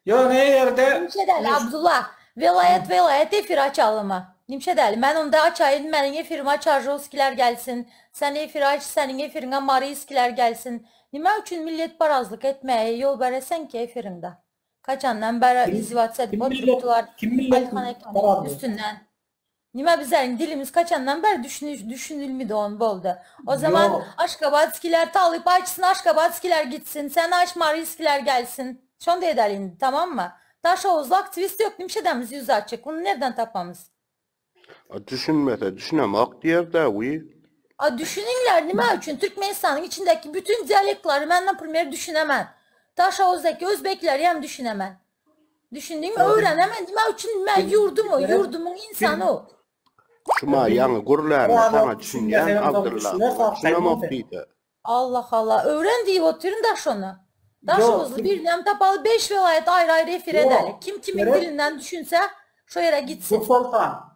Yo ne yerde? Nimşə dəli, Abdullah, velayət efir açalıma. Nimşə dəli, mən onda açayım, mənim efirima Çarjovskilər gəlsin, sən efir aç, sənin efirinə Mariskilər gəlsin. Nimə üçün millət barazlıq etməyə yol verəsən ki efirində? Kaçandan bəri izdivaç edib oturtdular Kim millet Alixan Əkaminin barazlı? üstündən. Nimə bizlərin dilimiz kaçandan bəri düşünülmüdü onun boldu. O zaman Yok. Aşkabatskilər talip açsın, Aşkabatskilər gitsin, sən aç Mariskilər gəlsin. Şonu da edəli, tamam mı? Daş Oğuzlu aktivist yok, nimşədəmiz yüz açık. Bunu nereden tapmamız? Düşünmese düşünemek diyor da Düşünürlər, nimə üçün? Türkmenistanın içindeki bütün diyalektları mən, например, düşünəmən. Daş Oğuzdaki Özbekləri həm düşünəmən. Düşündüyüm öğrenemem. Nimə üçün mən yurdumun insanı o. şuma yanı kurularını Bravo. sana düşünen Düşünürsen Abdullah. Düşünemek değil. Allah Allah. Öğren deyip oturun Daş onu. Daş Yok. Oğuzlu bir nem tapalı 5 velayet ayrı efir Yok. ederler. Kim kimin Evet. dilinden düşünse şu yere gitsin. Bu Sultan.